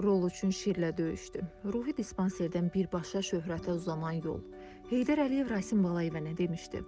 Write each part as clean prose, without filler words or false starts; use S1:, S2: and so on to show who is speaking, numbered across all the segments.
S1: Rol üçün şirlə döyüşdü. Ruhi dispanserdən birbaşa şöhrətə uzanan yol. Heydər Əliyev Rasim Balayevə nə demişdi?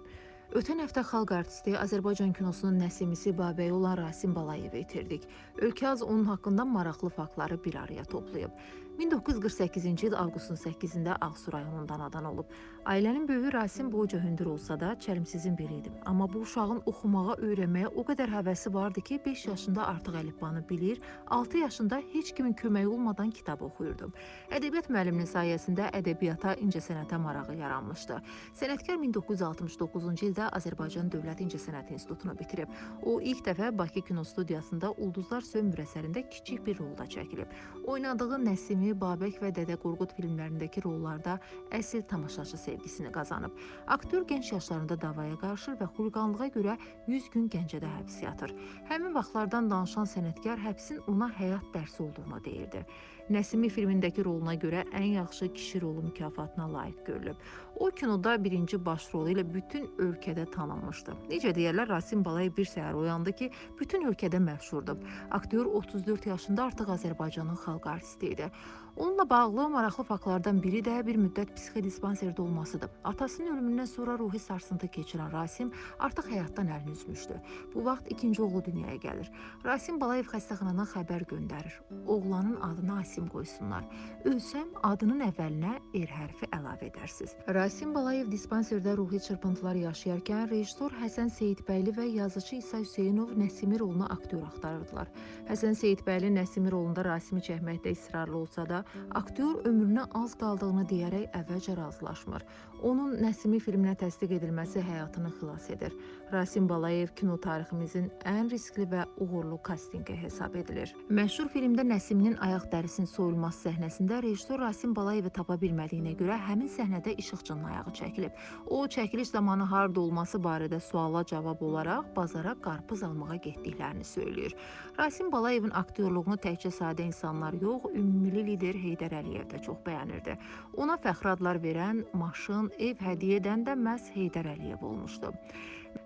S1: Ötən həftə xalq artisti, Azərbaycan kinosunun nəsimisi Babəyi olan Rasim Balayevi itirdik. Ölkə az onun haqqında maraqlı faktları bir araya toplayıb. 1948-ci il avqustun 8-də Ağsu rayonunda anadan olub. Ailənin böyüyü Rasim boyca hündür olsa da çəlimsizin biri idi. Amma bu uşağın oxumağa, öyrənməyə o qədər həvəsi vardı ki, 5 yaşında artıq əlifbanı bilir, 6 yaşında heç kimin köməyi olmadan kitab oxuyurdu. Ədəbiyyat müəlliminin sayəsində ədəbiyyata, incəsənətə marağı yaranmışdı. Sənətkar 1969-cu ildə Azərbaycan Dövlət İncəsənət İnstitutunu bitirib. O ilk dəfə Bakı Kino Studiyasında Ulduzlar Sönmür əsərində kiçik bir rolda çəkilib. Oynadığı Nəsimi, Babək və Dədə Qorqud filmlərindəki rollarda əsl tamaşaçı sevgisini qazanıb. Aktyor gənc yaşlarında davaya qarışır və xuliqanlığa görə 100 gün Gəncədə həbs yatır. Həmin vaxtlardan danışan sənətkar həbsin ona həyat dərsi olduğunu deyirdi. Nəsimi filmindəki roluna görə ən yaxşı kişi rolu mükafatına layiq görülüb. O kinoda birinci baş rolu ilə bütün ölkədə tanınmışdı. Necə deyərlər, Rasim Balayev bir səhər oyandı ki, bütün ölkədə məşhurdur. Aktyor 34 yaşında artıq Azərbaycanın xalq artisti idi. Onunla bağlı maraqlı faktlardan biri də bir müddət psixodispanserdə olmasıdır. Atasının ölümündən sonra ruhi sarsıntı keçirən Rasim artıq həyatdan əlini üzmüşdü. Bu vaxt ikinci oğlu dünyaya gəlir. Rasim Balayev xəstəxanadan xəbər göndərir. Oğlanın adını Asim qoysunlar. Ölsəm adının əvvəlinə R hərfi əlavə edərsiniz. Rasim Balayev dispanserdə ruhi çırpıntılar yaşayarkən rejissor Həsən Seyidbəyli və yazıcı İsa Hüseynov Nəsimi roluna aktyor axtarırdılar. Həsən Seyidbəyli Nəsimi rolunda Rasimi çəkməkdə israrlı olsa da, aktyor ömrünə az qaldığını deyərək əvvəlcə razılaşmır. Onun Nəsimi filminə təsdiq edilməsi həyatını xilas edir. Rasim Balayev kino tariximizin ən riskli və uğurlu kastinqi hesab edilir. Məşhur filmdə Nəsiminin ayaq dərisinin soyulması səhnəsində rejissor Rasim Balayevi tapa bilmədiyinə görə həmin səhnədə işıqçının ayağı çəkilib. O, çəkiliş zamanı harda olması barədə suala cavab olaraq bazara qarpız almağa getdiklərini söyləyir. Rasim Balayevin aktyorluğunu təkcə sadə insanlar yox, ümummilli lider Heydər Əliyev də çox bəyənirdi. Ona fəxri adlar verən, maşın, ev hədiyyə edən də məhz Heydər Əliyev olmuşdu.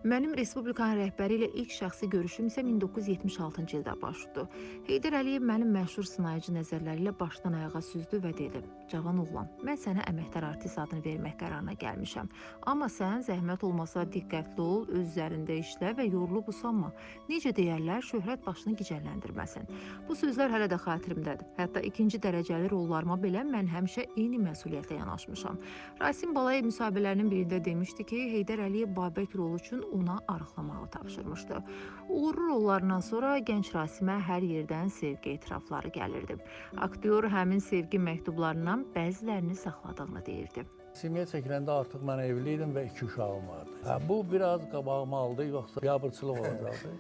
S1: Mənim Respublikanın rəhbəri ilə ilk şəxsi görüşüm isə 1976-cı ildə baş tutdu. Heydər Əliyev mənim məşhur sınayıcı nəzərləri ilə başdan ayağa süzdü və dedi: "Cavan oğlan, mən sənə əməkdar artist adını vermək qərarına gəlmişəm. Amma sən zəhmət olmasa diqqətli ol, öz üzərində işlə və yorulub usanma. Necə deyərlər, şöhrət başını gicəlləndirməsin." Bu sözlər hələ də xatirimdədir. Hətta ikinci dərəcəli rollarıma belə mən həmişə eyni məsuliyyətlə yanaşmışam. Rasim Balayev müsahibələrinin birində demişdi ki, Heydər Əliyev Babək rolu üçün ona arıqlamağı tapşırmışdı. Uğurlu rollarından sonra gənc Rasimə hər yerdən sevgi etirafları gəlirdi. Aktyor həmin sevgi məktublarından bəzilərini saxladığını deyirdi.
S2: Simiyə çəkiləndə artıq mən evli idim və 2 uşağım vardı. Bu biraz qabağıma aldı, yoxsa biabırçılıq olacaqdı.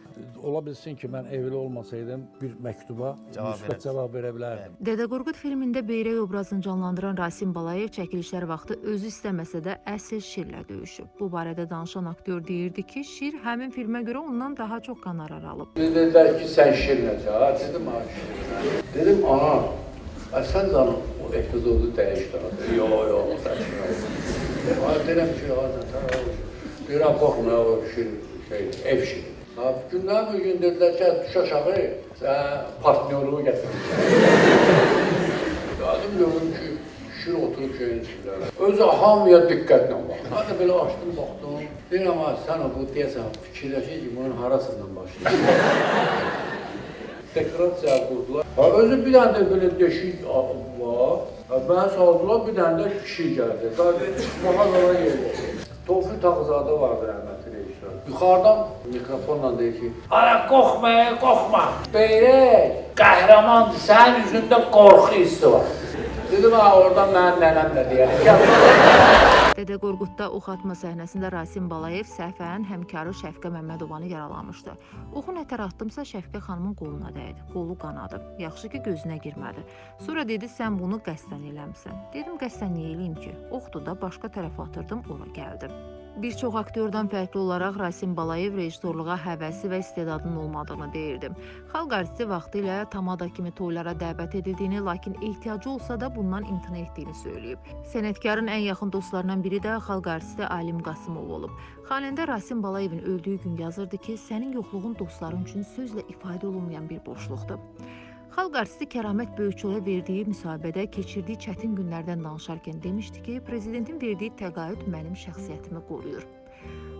S2: Ola bilsin ki, mən evli olmasaydım bir məktuba müsbət cavab verə bilərdim.
S1: Dədə Qorqud filmində Beyrək obrazını canlandıran Rasim Balayev çəkilişlər vaxtı özü istəməsə də əsl şirlə döyüşüb. Bu barədə danışan aktyor deyirdi ki, şir həmin filmə görə ondan daha çox qonorar alıb.
S2: Dedilər ki, sən şirlə çağır. Dedim, dedim, ana, sən canım o epizodu dəyişdi. Yox, sən şirlə. Deyirəm ki, deyirəm, baxma, o şir, ev şiri. Gündən bir gün dedilər ki, düş aşağı, sən partnyoruğu gətirmişsən. Qadım gördüm ki, şir oturub şeyin içində. Özü hamıya diqqətlə baxdı. Hadi belə açdım, baxdım. Deyirəm, sən bu deyəsən fikirləşir ki, bunun harasından başlayır. Dekorasiya qurdular. Özü bir dənə də belə deşik var. Mənə saldılar, bir dənə də kişi gəldi. Çıxmağa zora yerdir. Tofiq Tağızadə vardı rəhmətli rejissor. Yuxarıdan mikrofonla deyir ki, "Ara, qorxma. Beyrək, qəhrəmandır, sənin üzündə qorxu hissi var." Dedim, oradan mənim nənəm nə deyərik.
S1: Dədə Qorqudda ox atma səhnəsində Rasim Balayev səhvən həmkarı Şəfqə Məmmədovanı yaralamışdı. Oxu nətər atdımsa Şəfqə xanımın qoluna dəydi. Qolu qanadı. Yaxşı ki, gözünə girmədi. Sonra dedi, sən bunu qəsdən eləmsən. Dedim, qəsdən niyə eləyim ki? Oxdu da başqa tərəfə atırdım, ora gəldim. Bir çox aktyordan fərqli olaraq Rasim Balayev rejissorluğa həvəsi və istedadının olmadığını deyirdi. Xalq artisti vaxtı ilə Tamada kimi toylara dəvət edildiyini, lakin ehtiyacı olsa da bundan imtina etdiyini söyləyib. Sənətkarın ən yaxın dostlarından biri də xalq artisti Alim Qasımov olub. Xanəndə Rasim Balayevin öldüyü gün yazırdı ki, sənin yoxluğun dostların üçün sözlə ifadə olunmayan bir boşluqdur. Xalq artisti Kəramət Böyükçola verdiyi müsahibədə keçirdiyi çətin günlərdən danışarkən demişdi ki, prezidentin verdiyi təqaüd mənim şəxsiyyətimi qoruyur.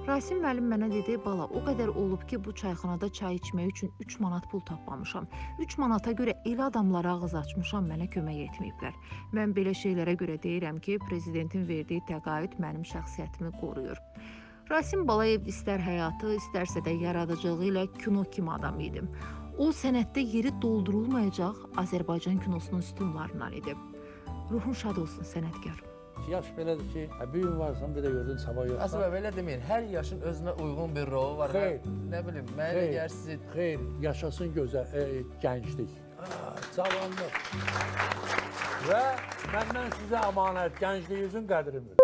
S1: Rasim müəllim mənə dedi, bala, o qədər olub ki, bu çayxanada çay içmək üçün 3 manat pul tapmamışam. 3 manata görə elə adamlara ağız açmışam, mənə kömək etməyiblər. Mən belə şeylərə görə deyirəm ki, prezidentin verdiyi təqaüd mənim şəxsiyyətimi qoruyur. Rasim Balayev istər həyatı, istərsə də yaradıcılığı ilə kino kimi adam idi. O, sənətdə yeri doldurulmayacaq Azərbaycan kinosunun sütunlarından idi. Ruhun şad olsun sənətkar.
S3: Yaş belədir ki, bu gün varsan, bir də gördün sabah yoxsan.
S4: Aslında belə deməyin, hər yaşın özünə uyğun bir rolu var.
S3: Xeyr.
S4: Nə bilim, mənə elə gəlir sizi...
S3: Xeyr, yaşasın gənclik, cavanlıq. Və məndən sizə əmanət, gəncliyinizin qədrini.